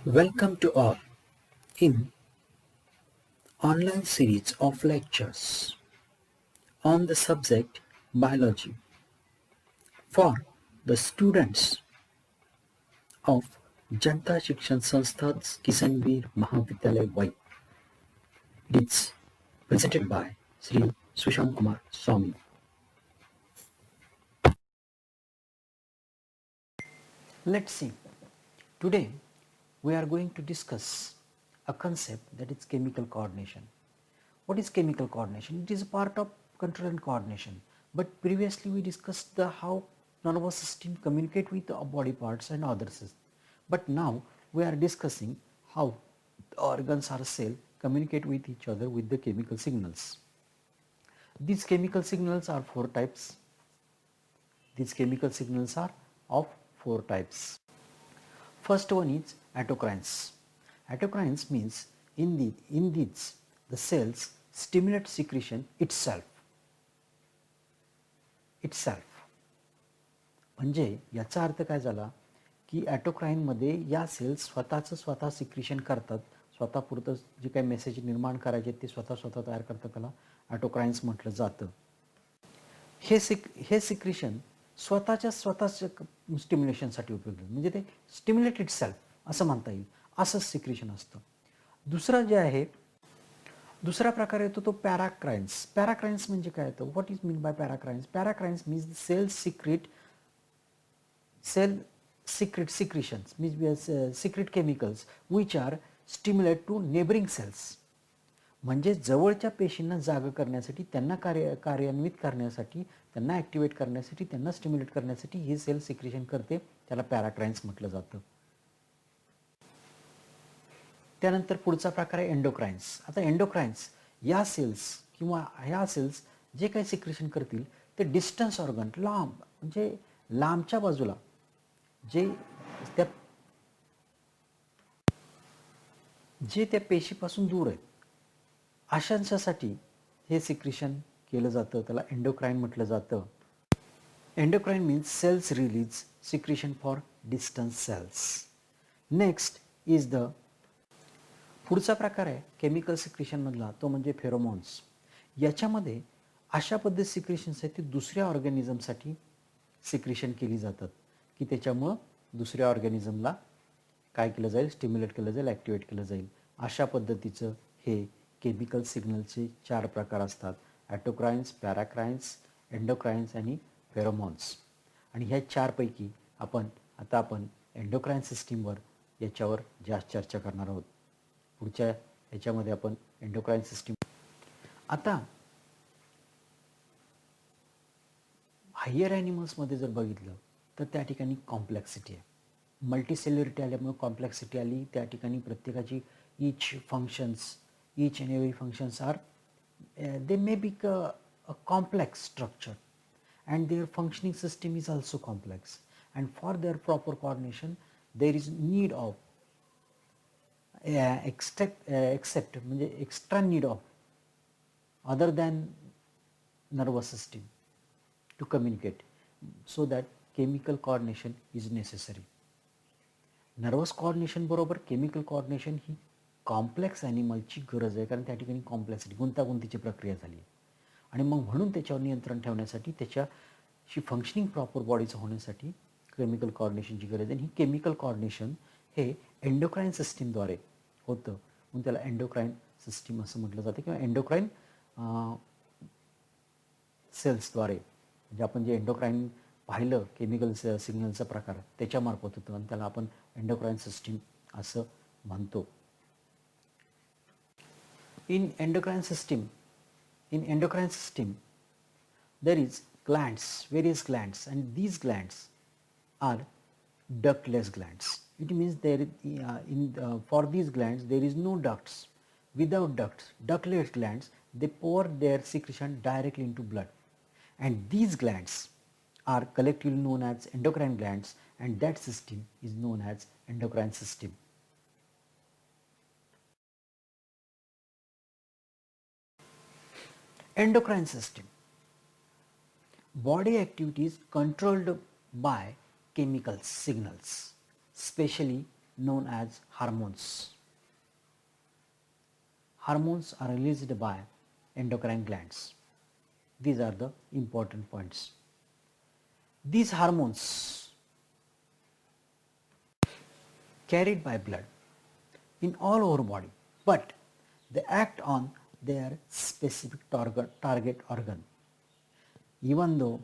Welcome to all in online series of lectures on the subject biology for the students of Janta Shikshan Sanstha's Kisanveer Mahavidyalaya Vai. It is presented by Sri Sushant Kumar Swami. Let's see. Today we are going to discuss a concept that is chemical coordination. What is chemical coordination? It is a part of control and coordination. But previously we discussed the how nervous system communicate with the body parts and others. But now we are discussing how the organs or cell communicate with each other with the chemical signals. These chemical signals are four types. These chemical signals are of four types. First one is autocrines. Autocrines means in these the cells stimulate secretion itself. म्हणजे याचा अर्थ काय झाला की ॲटोक्राईनमध्ये या cells स्वतः secretion करतात, स्वतःपुरतं जे काही मेसेज निर्माण करायचे ते स्वतः तयार करतात, त्याला ॲटोक्राईन्स म्हटलं जातं. हे सिक्रेशन स्वतः स्टिम्युलेशनसाठी उपयोगी म्हणजे ते स्टिम्युलेट इटसेल्फ असं म्हणता येईल, असंच सिक्रेशन असतं. दुसरं जे आहे दुसरा प्रकार येतो तो पॅराक्राइन्स. पॅराक्राइन्स म्हणजे काय येतं? What is mean by paracrines? Paracrines means cell secretions means secret chemicals which are stimulate to neighboring cells. म्हणजे जवळच्या पेशींना जाग करण्यासाठी, त्यांना कार्यान्वित करण्यासाठी, त्यांना ॲक्टिवेट करण्यासाठी, त्यांना स्टिम्युलेट करण्यासाठी हे सेल सिक्रेशन करते, त्याला पॅराक्राइन्स म्हटलं जातं. त्यानंतर पुढचा प्रकार आहे एंडोक्राइन्स. आता एंडोक्राइन्स या सेल्स किंवा ह्या सेल्स जे काही सिक्रेशन करतील ते डिस्टन्स ऑर्गन, लांब म्हणजे लांबच्या बाजूला जे त्या पेशीपासून दूर आहेत अशांसाठी हे सिक्रेशन केलं जातं, त्याला एंडोक्राइन म्हटलं जातं. Endocrine means cells release secretion for distance cells. Next is the पुढचा प्रकार आहे केमिकल सिक्रेशनमधला, तो म्हणजे फेरोमोन्स. याच्यामध्ये अशा पद्धत सिक्रेशन्स आहेत ती दुसऱ्या ऑर्गॅनिझमसाठी सिक्रेशन केली जातात की त्याच्यामुळं दुसऱ्या ऑर्गॅनिझमला काय केलं जाईल? स्टिम्युलेट केलं जाईल, ॲक्टिवेट केलं जाईल. अशा पद्धतीचं हे केमिकल सिग्नलचे 4 प्रकार असतात: ॲटोक्राइन्स, पॅराक्राइन्स, एंडोक्राइन्स आणि फेरोमोन्स. आणि ह्या 4 पैकी आपण एंडोक्राइन सिस्टीमवर याच्यावर जास्त चर्चा करणार आहोत. पुढच्या याच्यामध्ये आपण एंडोक्राइन सिस्टीम. आता हायर ॲनिमल्समध्ये जर बघितलं तर त्या ठिकाणी कॉम्प्लेक्सिटी आहे. मल्टीसेल्युरिटी आल्यामुळे कॉम्प्लेक्सिटी आली. त्या ठिकाणी प्रत्येकाची each and every functions are they may be a complex structure and their functioning system is also complex, and for their proper coordination there is need of extra need of other than nervous system to communicate, so that chemical coordination is necessary. Nervous coordination बरोबर chemical coordination ही complex ॲनिमलची गरज आहे, कारण त्या ठिकाणी complexity, गुंतागुंतीची प्रक्रिया झाली आहे. आणि मग म्हणून त्याच्यावर नियंत्रण ठेवण्यासाठी, त्याच्याशी फंक्शनिंग प्रॉपर बॉडीचं होण्यासाठी केमिकल कोऑर्डिनेशनची गरज आहे. आणि ही केमिकल कोऑर्डिनेशन हे एंडोक्राइन सिस्टीमद्वारे होतं, म्हणून त्याला एंडोक्राइन सिस्टीम असं म्हटलं जातं, किंवा एंडोक्राइन सेल्सद्वारे. म्हणजे आपण जे एंडोक्राइन पाहिलं केमिकल सिग्नलचा प्रकार त्याच्यामार्फत होतं, आणि त्याला आपण एंडोक्राइन सिस्टीम असं म्हणतो. In endocrine system there is glands, various glands, and these glands are ductless glands. It means for these glands there is no ducts. Without ducts, ductless glands, they pour their secretion directly into blood, and these glands are collectively known as endocrine glands, and that system is known as endocrine system. Endocrine system. Body activity is controlled by chemical signals, especially known as hormones. Hormones are released by endocrine glands. These are the important points. These hormones carried by blood in all over body, but they act on their specific target organ even though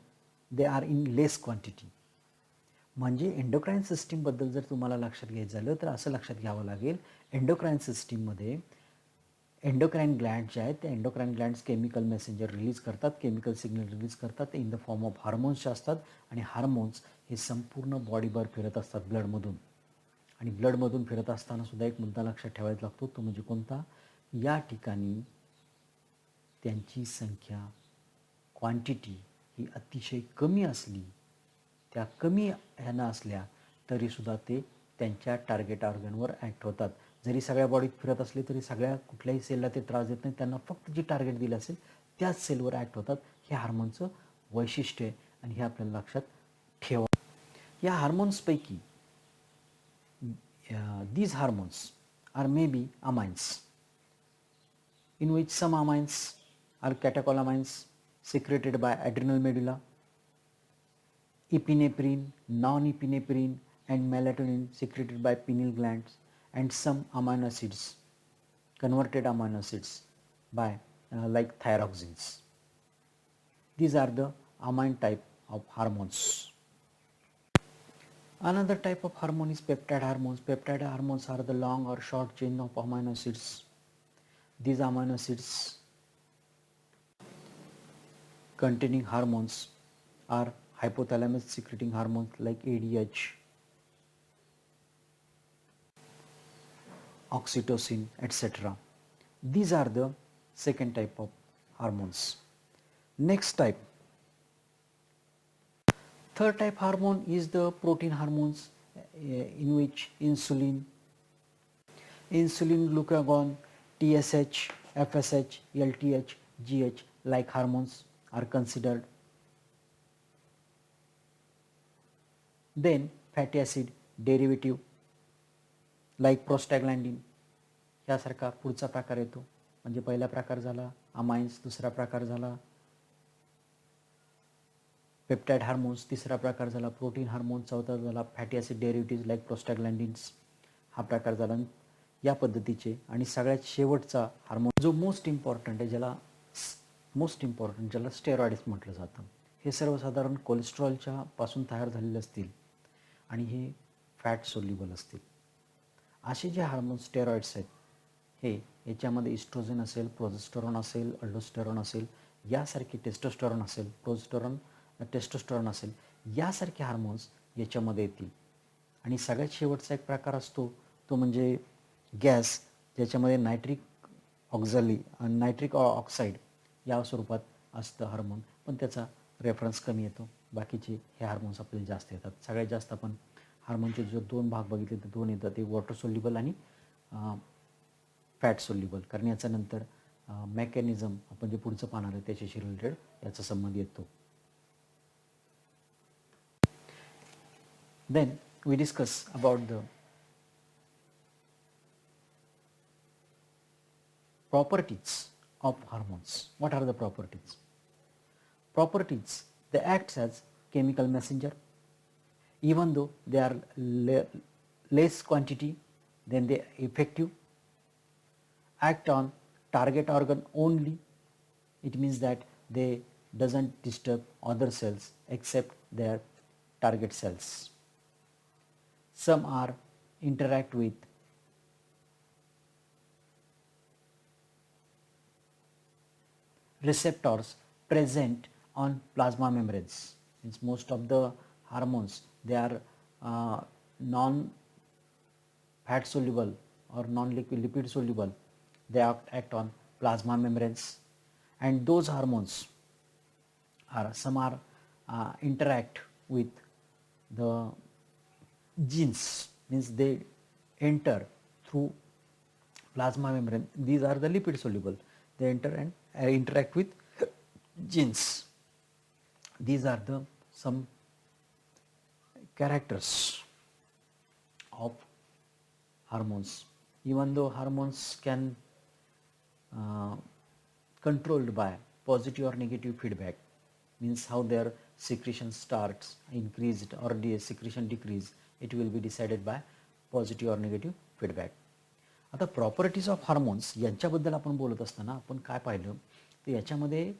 they are in less quantity. म्हणजे endocrine सिस्टीमबद्दल जर तुम्हाला लक्षात घ्यायचं झालं तर असं लक्षात घ्यावं लागेल, एंडोक्राइन सिस्टीममध्ये एंडोक्राइन ग्लँड जे आहेत ते endocrine glands chemical messenger release करतात, केमिकल सिग्नल रिलीज करतात इन द फॉर्म ऑफ हार्मोन्सचे असतात आणि हार्मोन्स हे संपूर्ण बॉडीभर फिरत असतात ब्लडमधून. आणि ब्लडमधून फिरत असताना सुद्धा एक मुद्दा लक्षात ठेवायचा लागतो, तो म्हणजे कोणता? या ठिकाणी त्यांची संख्या क्वांटिटी ही अतिशय कमी असली, त्या कमी ह्यानं असल्या तरीसुद्धा ते त्यांच्या टार्गेट ऑर्गनवर ॲक्ट होतात. जरी सगळ्या बॉडीत फिरत असले तरी सगळ्या कुठल्याही सेलला ते त्रास देत नाही, त्यांना फक्त जी टार्गेट दिलं असेल त्याच सेलवर ॲक्ट होतात. हे हार्मोनचं वैशिष्ट्य आहे आणि हे आपल्याला लक्षात ठेवा. या हार्मोन्सपैकी these hormones are maybe amines, in which some amines are catecholamines secreted by adrenal medulla, epinephrine, non-epinephrine and melatonin secreted by pineal glands, and some amino acids, converted amino acids by like thyroxines. These are the amine type of hormones. Another type of hormone is peptide hormones. Peptide hormones are the long or short chain of amino acids. These amino acids containing hormones are hypothalamus secreting hormones like ADH, oxytocin, etc. These are the second type of hormones. Next type, third type hormone is the protein hormones, in which insulin, glucagon, TSH, FSH, LTH, GH like hormones are considered. Then fatty acid derivative like prostaglandin यासारखा पुढचा प्रकार येतो. म्हणजे पहिला प्रकार झाला amines, दुसरा प्रकार झाला पेप्टाइड हार्मोन्स, तिसरा प्रकार झाला प्रोटीन हार्मोन, चौथा झाला fatty acid derivatives like prostaglandins, हा प्रकार झाला या पद्धतीचे. आणि सगळ्यात शेवटचा हार्मोन जो मोस्ट इम्पॉर्टंट आहे, ज्याला स्टेरॉइड्स म्हटलं जातं, हे सर्वसाधारण कोलेस्ट्रॉलच्या पासून तयार झालेले असतील आणि हे फॅट सोल्युबल असतील. असे जे हार्मोन स्टेरॉइड्स आहेत हे याच्यामध्ये इस्ट्रोजन असेल, प्रोजेस्टेरॉन असेल, अल्डोस्टेरॉन असेल, यासारखे टेस्टोस्टेरॉन असेल, टेस्टोस्टेरॉन असेल, यासारखे हार्मोन्स याच्यामध्ये येतील. आणि सगळ्यात शेवटचा एक प्रकार असतो तो म्हणजे गॅस, ज्याच्यामध्ये नायट्रिक ऑक्साईड या स्वरूपात असतं हार्मोन, पण त्याचा रेफरन्स कमी येतो. बाकीचे हे हार्मोन्स आपल्याला जास्त येतात. सगळ्यात जास्त आपण हार्मोनचे जर दोन भाग बघितले तर दोन येतात, ते वॉटर सोल्युबल आणि फॅट सोल्युबल. कारण याचा नंतर मेकॅनिझम आपण जे पुढचं पाहणार आहे त्याच्याशी रिलेटेड याचा संबंध येतो. Then we discuss about the properties of hormones. What are the properties? Properties, they act as chemical messenger. Even though they are less quantity, then they effective, act on target organ only. It means that they doesn't disturb other cells except their target cells. Some are interact with receptors present on plasma membranes. Means most of the hormones, they are non-fat soluble or non-lipid soluble. They act on plasma membranes, and those hormones some are interact with the genes, means they enter through plasma membrane. These are the lipid soluble. They enter and interact with genes. These are the some characters of hormones. Even though hormones can uh, controlled by positive or negative feedback, means how their secretion starts, increased or secretion decrease, it will be decided by positive or negative feedback. आता properties of hormones यांच्याबद्दल आपण बोलत असताना आपण काय पाहिलं तर याच्यामध्ये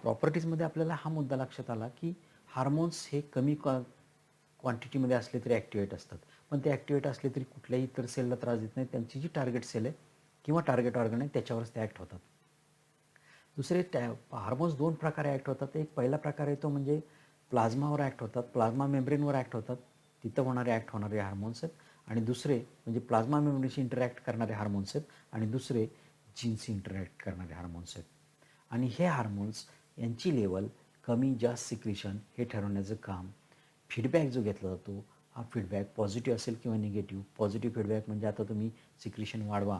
प्रॉपर्टीजमध्ये आपल्याला हा मुद्दा लक्षात आला की हार्मोन्स हे कमी क्वांटिटीमध्ये असले तरी ॲक्टिवेट असतात, पण ते ॲक्टिवेट असले तरी कुठल्याही इतर सेलला त्रास देत नाही. त्यांची जी टार्गेट सेल आहे किंवा टार्गेट ऑर्गन आहे त्याच्यावरच ते ॲक्ट होतात. दुसरे हार्मोन्स दोन प्रकारे ॲक्ट होतात. एक पहिला प्रकार आहे तो म्हणजे प्लाझ्मावर ॲक्ट होतात, प्लाझ्मा मेम्ब्रेनवर ॲक्ट होतात, तिथं ॲक्ट होणारे हार्मोन्स आहेत. आणि दुसरे म्हणजे प्लाझ्मा मेम्ब्रेनशी इंटरॅक्ट करणारे हार्मोन्स आहेत आणि दुसरे जीनशी इंटरॅक्ट करणारे हार्मोन्स आहेत. आणि हे हार्मोन्स यांची लेवल कमी जास्त सिक्रिशन हे ठरवण्याचं काम फीडबॅक जो घेतला जातो हा फीडबॅक पॉझिटिव्ह असेल किंवा निगेटिव्ह. पॉझिटिव्ह फीडबॅक म्हणजे आता तुम्ही सिक्रिशन वाढवा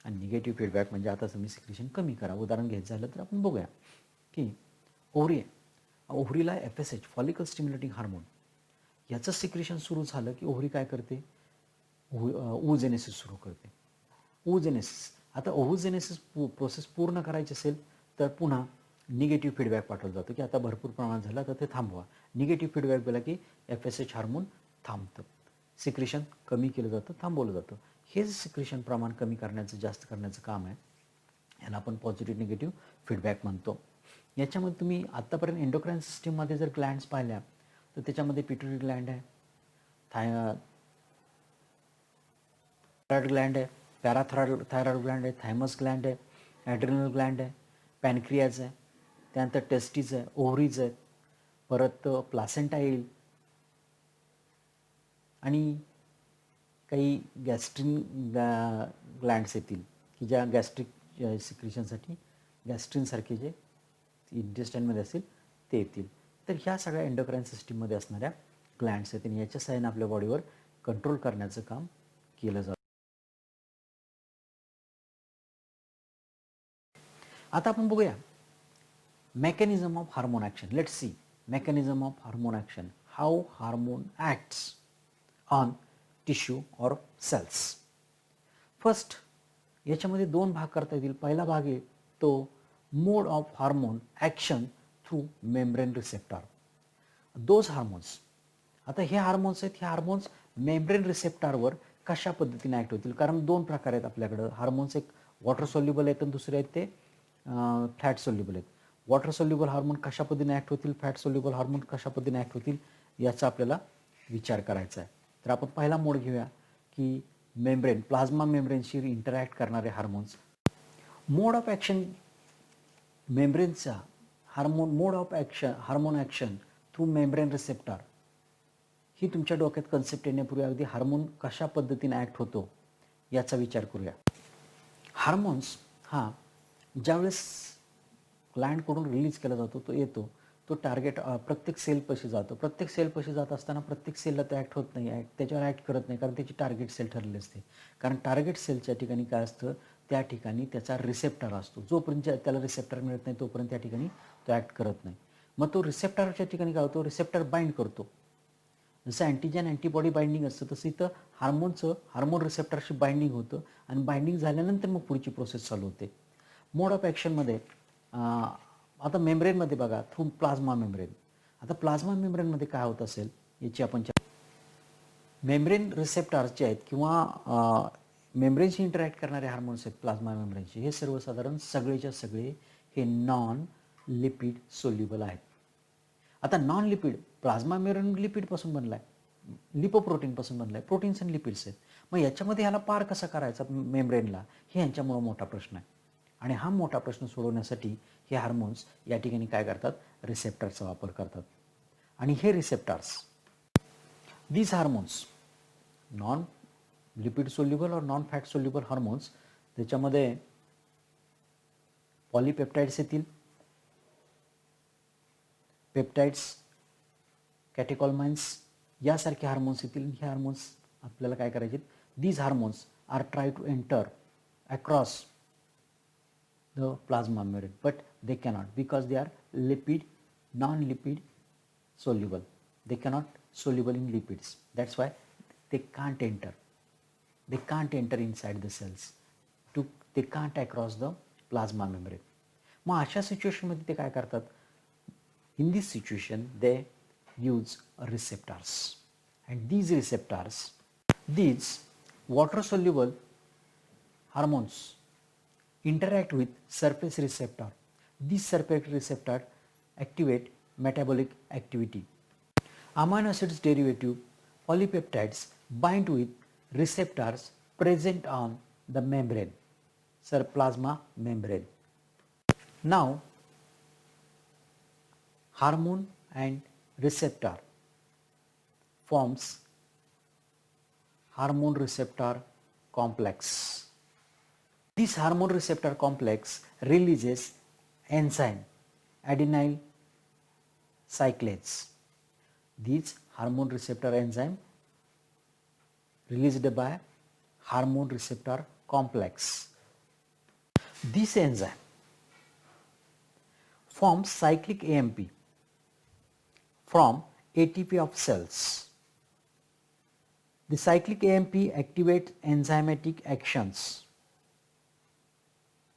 आणि निगेटिव्ह फीडबॅक म्हणजे आता तुम्ही सिक्रिशन कमी करा. उदाहरण घ्यायचं झालं तर आपण बघूया की ओव्हरीला FSH फॉलिकल स्टिम्युलेटिंग हार्मोन याचं सिक्रिशन सुरू झालं की ओव्हरी काय करते, ओव्हुजेनेसिस सुरू करते. ओव्हुजेनेसिस, आता ओव्हुजेनेसिस प्रोसेस पूर्ण करायची असेल तर पुन्हा निगेटिव्ह फीडबॅक पाठवला जातो की आता भरपूर प्रमाणात झालं तर ते थांबवा. निगेटिव्ह फीडबॅक दिला की FSH हार्मोन थांबतं, सिक्रिशन कमी केलं जातं, थांबवलं जातं. हे सिक्रिशन प्रमाण कमी करण्याचं जास्त करण्याचं काम आहे, याला आपण पॉझिटिव्ह निगेटिव्ह फीडबॅक म्हणतो. याच्यामध्ये तुम्ही आत्तापर्यंत एंडोक्राईन सिस्टीममध्ये जर ग्लँड्स पाहिल्या तर त्याच्यामध्ये पिट्युटरी ग्लँड आहे, थायरॉइड ग्लँड आहे, थायरॉइड ग्लँड आहे, थायमस ग्लँड आहे, ॲड्रिनल ग्लँड आहे, पॅनक्रियाज आहे, त्यानंतर टेस्टीज आहे, ओव्हरीज आहेत, परत प्लासेंटा येईल आणि काही गॅस्ट्रिन ग्लँड्स येतील की ज्या गॅस्ट्रिक सिक्रिशनसाठी गॅस्ट्रिनसारखे जे इंटेस्टाईनमध्ये असतील ते येतील. तर ह्या सगळ्या एंडोक्राईन सिस्टीममध्ये असणाऱ्या ग्लँड्स आहेत आणि याच्या सहाय्याने आपल्या बॉडीवर कंट्रोल करण्याचं काम केलं जातं. आता आपण बघूया mechanism of hormone action. Let's see mechanism of hormone action, how hormone acts on tissue or cells. First याच्यामध्ये दोन भाग करता येतील. पहिला भाग आहे तो mode of hormone action through membrane receptor. Those hormones, आता हे हार्मोन्स आहेत, हे हार्मोन्स मेम्ब्रेन रिसेप्टरवर कशा पद्धतीने ॲक्ट होतील, कारण दोन प्रकार आहेत आपल्याकडं हार्मोन्स. एक वॉटर सोल्युबल आहेत आणि दुसरे आहेत ते फॅट सोल्युबल आहेत. वॉटर सोल्युबल हार्मोन कशा पद्धतीने ॲक्ट होतील, फॅट सोल्युबल हार्मोन कशा पद्धतीने ॲक्ट होतील याचा आपल्याला विचार करायचा आहे. तर आपण पहिला मोड घेऊया की मेम्ब्रेन, प्लाझ्मा मेम्ब्रेनशी इंटरॅक्ट करणारे हार्मोन्स. मोड ऑफ ॲक्शन मेम्ब्रेनचा mode of action hormone action through membrane receptor ही तुमच्या डोक्यात कन्सेप्ट येण्यापूर्वी अगदी हार्मोन कशा पद्धतीने ॲक्ट होतो याचा विचार करूया. हार्मोन्स हा ज्यावेळेस ग्लँडकडून रिलीज केला जातो तो येतो, तो टार्गेट प्रत्येक सेलपाशी जातो. प्रत्येक सेलपाशी जात असताना प्रत्येक सेलला ते ॲक्ट होत नाही, त्याच्यावर ॲक्ट करत नाही, कारण त्याची टार्गेट सेल ठरलेली असते. कारण टार्गेट सेलच्या ठिकाणी काय असतं, त्या ठिकाणी त्याचा रिसेप्टर असतो. जोपर्यंत त्याला रिसेप्टर मिळत नाही तोपर्यंत त्या ठिकाणी तो ॲक्ट करत नाही. मग तो रिसेप्टरच्या ठिकाणी काय होतो, रिसेप्टर बाइंड करतो. जसं अँटीजन अँटीबॉडी बाइंडिंग असतं तसं इथं हार्मोन रिसेप्टरशी बाइंडिंग होतं आणि बाइंडिंग झाल्यानंतर मग पुढची प्रोसेस चालू होते. मोड ऑफ ॲक्शनमध्ये आता मेम्ब्रेनमध्ये बघा थ्रू प्लाझ्मा मेम्ब्रेन. आता प्लाझ्मा मेम्ब्रेनमध्ये काय होत असेल याची आपण मेम्ब्रेन रिसेप्टर्स जे आहेत किंवा मेम्ब्रेनशी इंटरॅक्ट करणारे हार्मोन्स आहेत प्लाझ्मा मेम्ब्रेनचे, हे सर्वसाधारण सगळेच्या सगळे हे नॉन लिपिड सोल्युबल आहेत. आता नॉन लिपिड, प्लाझ्मा मेम्ब्रेन लिपिडपासून बनला आहे, लिपोप्रोटीनपासून बनला आहे, प्रोटीन्स आणि लिपिड्स आहेत. मग याच्यामध्ये ह्याला पार कसा करायचा मेम्ब्रेनला, हे यांच्यामुळं मोठा प्रश्न आहे. आणि हा मोठा प्रश्न सोडवण्यासाठी हे हार्मोन्स या ठिकाणी काय करतात, रिसेप्टरचा वापर करतात. आणि हे receptors, these hormones non lipid soluble और नॉन फॅट सोल्युबल हार्मोन्स, त्याच्यामध्ये पॉलीपेप्टाइड्स येतील, पेप्टाइड्स, कॅटेकॉलमाइन्स यासारखे हार्मोन्स येतील. हे हार्मोन्स आपल्याला काय करायचे, these hormones are try to enter across the plasma membrane, but they cannot because they are non-lipid soluble. They cannot soluble in lipids. That's why they can't enter. they can't enter inside the cells. They can't across the plasma membrane. मग अशा सिच्युएशनमध्ये ते काय करतात? In this situation, they use receptors, and these water-soluble hormones interact with surface receptor. These surface receptor activate metabolic activity. Amino acids derivative polypeptides bind with receptors present on the membrane, plasma membrane. Now, hormone and receptor forms hormone receptor complex. This hormone receptor complex releases enzyme adenyl cyclase. These hormone receptor enzyme released by hormone receptor complex. This enzyme forms cyclic AMP from ATP of cells. The cyclic AMP activates enzymatic actions,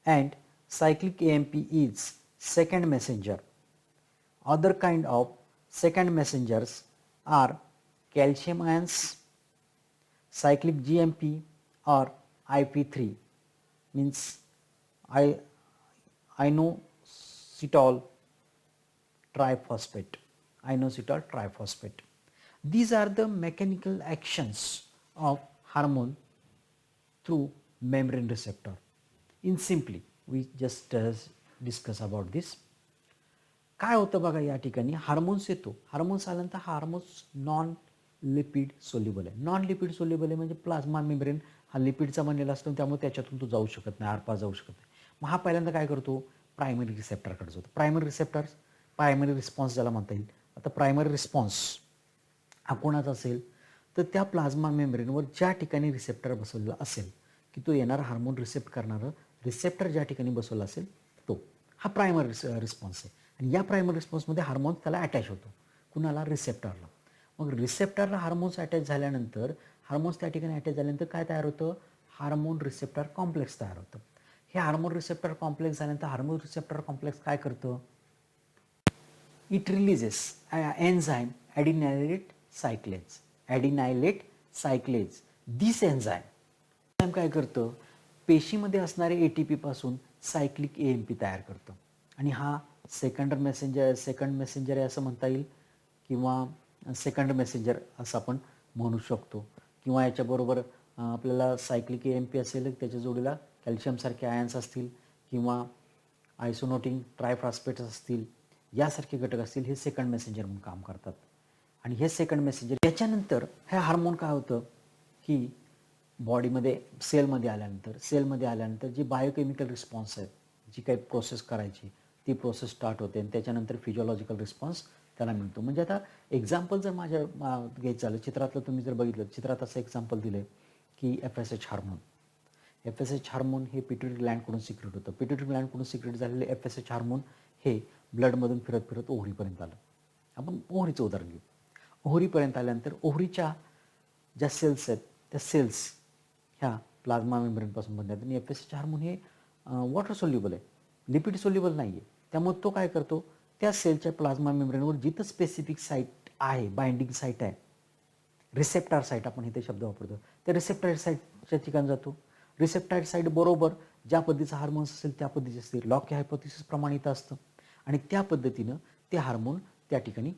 and cyclic AMP is second messenger. Other kind of second messengers are calcium ions, cyclic GMP, or IP3, means inositol triphosphate. These are the mechanical actions of hormone through membrane receptor. In simply, we just discuss about this. काय होतं बघा या ठिकाणी hormones येतो. Hormones आल्यानंतर hormones non lipid soluble आहे. Non lipid soluble आहे म्हणजे प्लाझ्मा मेम्ब्रेन हा लिपिडचा बनलेला असतो, त्यामुळे त्याच्यातून तो जाऊ शकत नाही, आरपार जाऊ शकत नाही. मग हा पहिल्यांदा काय करतो? प्रायमरी रिसेप्टरकडे जातो. प्रायमरी रिस्पॉन्स ज्याला म्हणता येईल. आता प्रायमरी रिस्पॉन्स हा कोणाचा असेल तर त्या प्लाझ्मा मेम्ब्रेनवर ज्या ठिकाणी रिसेप्टर बसवलेला असेल की तो येणारा हार्मोन रिसेप्ट करणारं रिसेप्टर ज्या ठिकाणी बसवला असेल तो हा प्रायमरी रिस्पॉन्स आहे. आणि या प्रायमरी रिस्पॉन्समध्ये हार्मोन्स त्याला अटॅच होतो. कुणाला? रिसेप्टरला. मग रिसेप्टरला हार्मोन्स अटॅच झाल्यानंतर हार्मोन्स त्या ठिकाणी अटॅच झाल्यानंतर काय तयार होतं? हार्मोन रिसेप्टर कॉम्प्लेक्स तयार होतं. हे हार्मोन रिसेप्टर कॉम्प्लेक्स झाल्यानंतर हार्मोन रिसेप्टर कॉम्प्लेक्स काय करतं? It releases enzyme adenylate cyclase. This enzyme काय करतं? पेशीमध्ये असणारे ATP पासून सायक्लिक AMP तयार करतं. आणि हा सेकंड मेसेंजर आहे असं म्हणता येईल, किंवा सेकंड मेसेंजर असं आपण म्हणू शकतो. किंवा याच्याबरोबर आपल्याला सायक्लिक AMP असेल, त्याच्या जोडीला कॅल्शियमसारखे आयन्स असतील किंवा आयसोनोटिन ट्रायफॉस्फेट्स असतील, यासारखे घटक असतील, हे सेकंड मेसेंजर म्हणून काम करतात. आणि हे सेकंड मेसेंजर त्याच्यानंतर हे हार्मोन काय होतं की बॉडीमध्ये सेलमध्ये आल्यानंतर जी बायोकेमिकल रिस्पॉन्स आहेत, जी काही प्रोसेस करायची ती प्रोसेस स्टार्ट होते आणि त्याच्यानंतर फिजिओलॉजिकल रिस्पॉन्स त्याला मिळतो. म्हणजे आता एक्झाम्पल जर माझ्या घ्यायचं झालं, चित्रातलं तुम्ही जर बघितलं, चित्रात असं एक्झाम्पल दिलं की FSH हार्मोन हे पिट्युटरी ग्लँडकडून सिक्रेट होतं. पिट्युटरी ग्लँडकडून सिक्रेट झालेले FSH हार्मोन हे ब्लडमधून फिरत ओव्हरीपर्यंत आलं. आपण ओव्हरीचं उदाहरण घेऊ. ओव्हरीपर्यंत आल्यानंतर ओव्हरीच्या ज्या सेल्स आहेत त्या सेल्स ह्या प्लाझ्मा मेम्ब्रेनपासून बनतात. आणि FSH हार्मोन हे वॉटर सोल्युबल आहे, लिपिड सोल्युबल नाही आहे. त्यामुळे तो काय करतो? त्या सेलच्या प्लाझ्मा मेम्ब्रेनवर जिथं स्पेसिफिक साईट आहे, बाइंडिंग साईट आहे, रिसेप्टर साईट आपण इथे शब्द वापरतो, त्या रिसेप्टर साईटच्या ठिकाणी जातो. रिसेप्टर साईट बरोबर ज्या पद्धतीचा हार्मोन्स असेल त्या पद्धतीचे असते. लॉक हायपोथेसिस प्रमाणे इथं असतं आणि त्या पद्धतीनं ते हार्मोन त्या ठिकाणी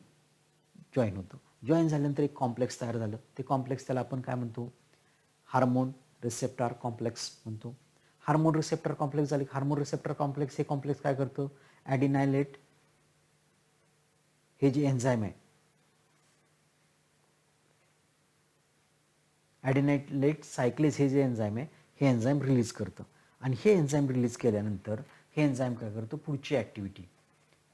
जॉईन होतं. जॉईन झाल्यानंतर एक कॉम्प्लेक्स तयार झालं. ते कॉम्प्लेक्स त्याला आपण काय म्हणतो? हार्मोन रिसेप्टर कॉम्प्लेक्स म्हणतो. हार्मोन रिसेप्टर कॉम्प्लेक्स झाले. हार्मोन रिसेप्टर कॉम्प्लेक्स हे कॉम्प्लेक्स काय करतं? ॲडिनायलेट हे जे एन्झाईम आहे, ॲडिनायलेट सायक्लेज हे जे एन्झाईम आहे, हे एन्झाईम रिलीज करतं. आणि हे एन्झाईम रिलीज केल्यानंतर हे एन्झाईम काय करतं?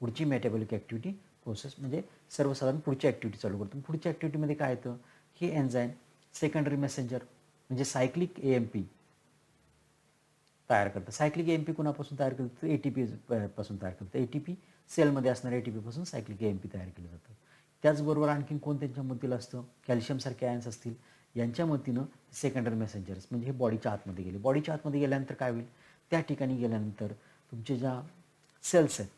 पुढची मेटाबॉलिक ॲक्टिव्हिटी प्रोसेस म्हणजे सर्वसाधारण पुढची ॲक्टिव्हिटी चालू करतो. पुढच्या ॲक्टिव्हिटीमध्ये काय येतं? हे एन्झाईम सेकंडरी मेसेंजर म्हणजे सायक्लिक AMP तयार करतं. सायक्लिक AMP कुणापासून तयार करतं? ATP पासून तयार करतं. ATP सेलमध्ये असणाऱ्या ATP पासून सायक्लिक AMP तयार केलं जातं. त्याचबरोबर आणखीन कोण त्यांच्या मदतीला असतं? कॅल्शियमसारखे आयन्स असतील. यांच्या मदतीनं सेकंडरी मेसेंजर्स म्हणजे हे बॉडीच्या आतमध्ये गेले. बॉडीच्या आतमध्ये गेल्यानंतर काय होईल, त्या ठिकाणी गेल्यानंतर तुमचे ज्या सेल्स आहेत,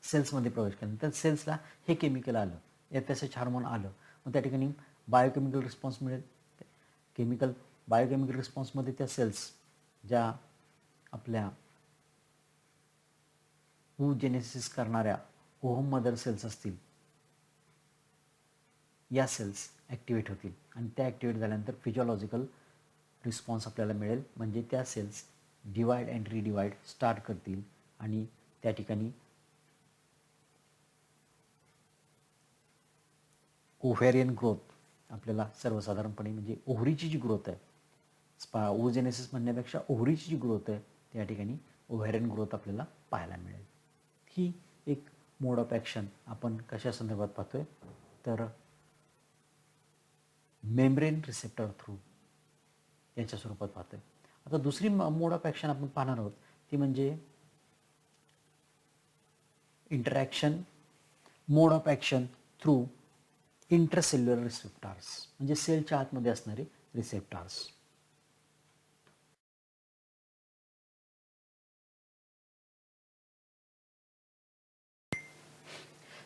सेल्समध्ये प्रवेश केल्यानंतर सेल्सला हे केमिकल आलं, FSH हार्मोन आलं, मग त्या ठिकाणी बायोकेमिकल रिस्पॉन्स मिळेल. बायोकेमिकल रिस्पॉन्समध्ये त्या सेल्स ज्या आपल्या oogenesis करणाऱ्या ओहम मदर सेल्स असतील, या सेल्स ॲक्टिवेट होतील आणि त्या ॲक्टिवेट झाल्यानंतर फिजिओलॉजिकल रिस्पॉन्स आपल्याला मिळेल. म्हणजे त्या सेल्स डिवाइड अँड रिडिवाइड स्टार्ट करतील आणि त्या ठिकाणी ओव्हेरियन ग्रोथ आपल्याला सर्वसाधारणपणे म्हणजे ओव्हरीची जी ग्रोथ आहे, oogenesis म्हणण्यापेक्षा ओव्हरीची जी ग्रोथ आहे त्या ठिकाणी ओव्हेरियन ग्रोथ आपल्याला पाहायला मिळेल. ही एक मोड ऑफ ॲक्शन आपण कशा संदर्भात पाहतोय, तर मेम्ब्रेन रिसेप्टर थ्रू याच्या स्वरूपात पाहतोय. आता दुसरी मोड ऑफ ॲक्शन आपण पाहणार आहोत ती म्हणजे interaction mode of action through intracellular receptors, म्हणजे सेलच्या आतमध्ये असणारे receptors.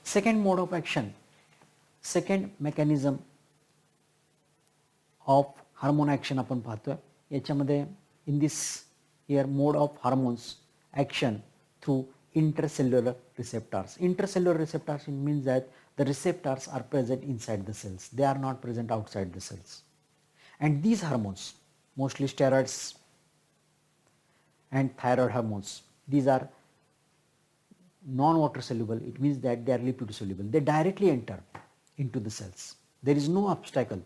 Second mode of action, second mechanism of hormone action आपण पाहतोय. याच्यामध्ये in this here mode of hormones action through intercellular receptors. Intercellular receptors means that the receptors are present inside the cells. They are not present outside the cells. And these hormones, mostly steroids and thyroid hormones, these are non-water soluble. It means that they are lipid soluble. They directly enter into the cells. There is no obstacle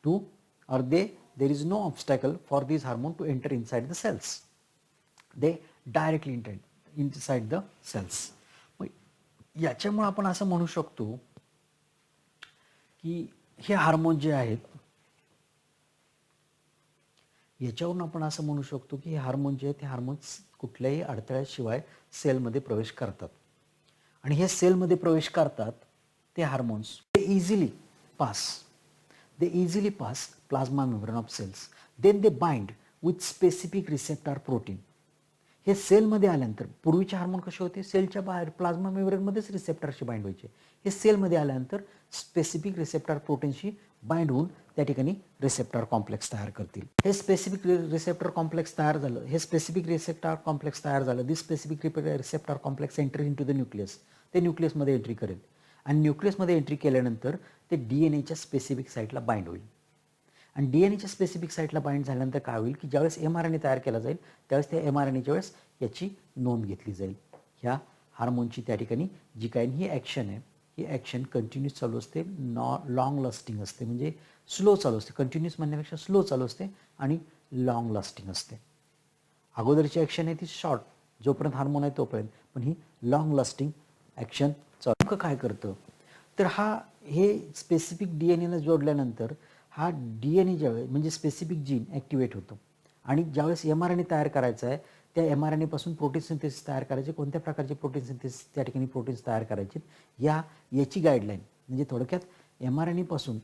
to, or there is no obstacle for these hormones to enter inside the cells. They directly enter inside the cells. मग याच्यामुळे आपण असं म्हणू शकतो की हे hormone जे आहेत, याच्यावरून आपण असं म्हणू शकतो की हे हार्मोन जे आहेत ते हार्मोन्स कुठल्याही अडथळ्याशिवाय सेलमध्ये प्रवेश करतात. आणि हे सेलमध्ये प्रवेश करतात ते hormones easily pass plasma membrane of cells. Then they bind with specific receptor protein. हे सेलमध्ये आल्यानंतर, पूर्वीचे हार्मोन कसे होते, सेलच्या बाहेर प्लाझ्मा मेम्ब्रेनमध्येच रिसेप्टरशी बाइंड व्हायचे. हे सेलमध्ये आल्यानंतर स्पेसिफिक रिसेप्टर प्रोटीनशी बाइंड होऊन त्या ठिकाणी रिसेप्टर कॉम्प्लेक्स तयार करतील. हे स्पेसिफिक रिसेप्टर कॉम्प्लेक्स तयार झालं, this specific receptor complex enter into the nucleus. ते न्यूक्लियसमध्ये एंट्री करेल आणि न्यूक्लियसमध्ये एंट्री केल्यानंतर ते DNA स्पेसिफिक साईटला बाइंड होईल. आणि DNA स्पेसिफिक साईटला बाइंड झाल्यानंतर काय होईल की ज्यावेळेस mRNA तयार केला जाईल त्यावेळेस त्या mRNAच्या वेळेस याची नोंद घेतली जाईल. ह्या हार्मोनची त्या ठिकाणी जी काही ही ॲक्शन आहे, ही ॲक्शन कंटिन्यूस चालू असते, लॉंग लास्टिंग असते. म्हणजे स्लो चालू असते, कंटिन्यूस म्हणण्यापेक्षा स्लो चालू असते आणि लॉंग लास्टिंग असते. अगोदरची ॲक्शन आहे ती शॉर्ट, जोपर्यंत हार्मोन आहे तोपर्यंत, पण ही लॉंग लास्टिंग ॲक्शन चालू. काय करतं तर हे स्पेसिफिक DNAला जोडल्यानंतर हा DNA ज्यावेळेस म्हणजे स्पेसिफिक जीन ॲक्टिवेट होतो आणि ज्यावेळेस mRNA तयार करायचा आहे त्या mRNA पासून प्रोटीन सिंथेसिस तयार करायचे, कोणत्या प्रकारचे प्रोटीन सिंथेसिस त्या ठिकाणी प्रोटीन्स तयार करायचे याची गाईडलाईन, म्हणजे थोडक्यात mRNA पासून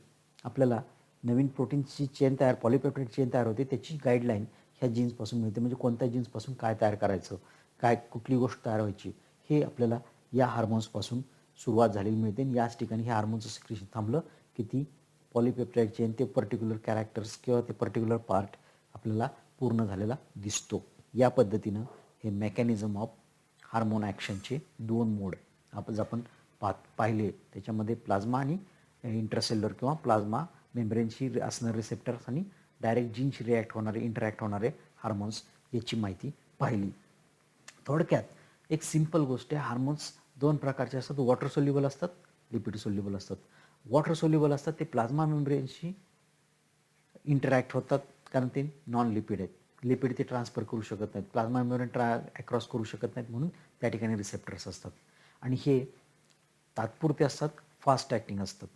आपल्याला नवीन प्रोटीनची चेन तयार, पॉलिपेप्टाइड चेन तयार होते, त्याची गाईडलाईन ह्या जीन्सपासून मिळते. म्हणजे कोणत्या जीन्सपासून काय तयार करायचं, काय कुठली गोष्ट तयार व्हायची हे आपल्याला या हार्मोन्सपासून सुरुवात झालेली मिळते. आणि याच ठिकाणी हे हार्मोनचं सिक्रेशन थांबलं की ती पॉलिपेप्टाइड चेन, ते पर्टिक्युलर कॅरेक्टर्स किंवा ते पर्टिक्युलर पार्ट आपल्याला पूर्ण झालेला दिसतो. या पद्धतीनं हे मेकॅनिझम ऑफ हार्मोन ॲक्शनचे दोन मोड आपण पाहिले. त्याच्यामध्ये प्लाझ्मा आणि इंट्रासेल्युलर किंवा प्लाझ्मा मेम्ब्रेनशी असणारे रिसेप्टर्स आणि डायरेक्ट जीनशी इंटरॅक्ट होणारे हार्मोन्स याची माहिती पाहिली. थोडक्यात एक सिंपल गोष्ट आहे, हार्मोन्स दोन प्रकारचे असतात, वॉटर सोल्युबल असतात, लिपिड सोल्युबल असतात. वॉटर सोल्युबल असतात ते प्लाझ्मा मेम्ब्रेनशी इंटरॅक्ट होतात कारण ते नॉन लिपिड आहेत. लिपिड ते ट्रान्सफर करू शकत नाहीत, प्लाझ्मा मेम्ब्रेन ॲक्रॉस करू शकत नाहीत, म्हणून त्या ठिकाणी रिसेप्टर्स असतात. आणि हे तात्पुरते असतात, फास्ट ॲक्टिंग असतात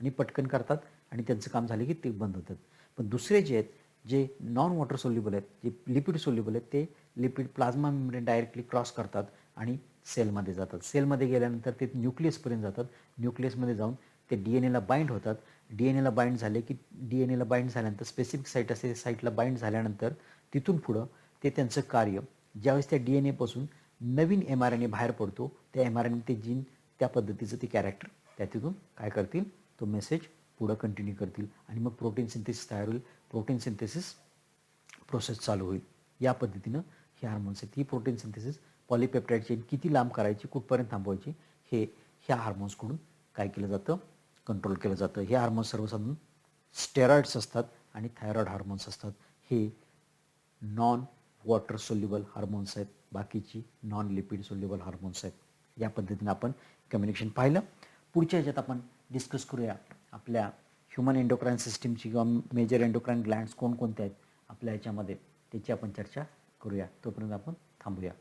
आणि पटकन करतात आणि त्यांचं काम झाले की ते बंद होतात. पण दुसरे जे आहेत, जे नॉन वॉटर सोल्युबल आहेत, जे लिपिड सोल्युबल आहेत, ते lipid plasma membrane directly cross करतात आणि सेलमध्ये जातात. सेलमध्ये गेल्यानंतर ते न्यूक्लियसपर्यंत जातात. न्यूक्लियसमध्ये जाऊन ते DNAला बाइंड होतात डी एन एला बाइंड झाले की डी एन एला बाइंड झाल्यानंतर स्पेसिफिक साईट असते, साईटला बाइंड झाल्यानंतर तिथून पुढं ते त्यांचं कार्य, ज्यावेळेस त्या डी एन एपासून नवीन एम आर एन ए बाहेर पडतो, त्या एम आर एन ते जीन त्या पद्धतीचं ते कॅरेक्टर त्या तिथून काय करतील, तो मेसेज पुढं कंटिन्यू करतील आणि मग प्रोटीन सिंथेसिस तयार होईल. प्रोटीन सिंथेसिस प्रोसेस चालू होईल. या पद्धतीनं हे हार्मोन्स आहेत. ही प्रोटीन सिंथेसिस पॉलीपेप्टाईड चेन किती लांब करायची, कुठपर्यंत थांबवायची, हे ह्या हार्मोन्सकडून काय केलं जातं, कंट्रोल केलं जातं. हे हार्मोन्स सर्वसाधारण स्टेरॉइड्स असतात आणि थायरॉइड हार्मोन्स असतात. हे नॉन वॉटर सोल्युबल हार्मोन्स आहेत, बाकीची नॉन लिपिड सोल्युबल हार्मोन्स आहेत. या पद्धतीनं आपण कम्युनिकेशन पाहिलं. पुढच्या ह्याच्यात आपण डिस्कस करूया आपल्या ह्युमन एंडोक्राईन सिस्टीमची किंवा मेजर एंडोक्राईन ग्लँड्स कोणकोणत्या आहेत आपल्या ह्याच्यामध्ये, त्याची आपण चर्चा करूया. तोपर्यंत आपण थांबूया.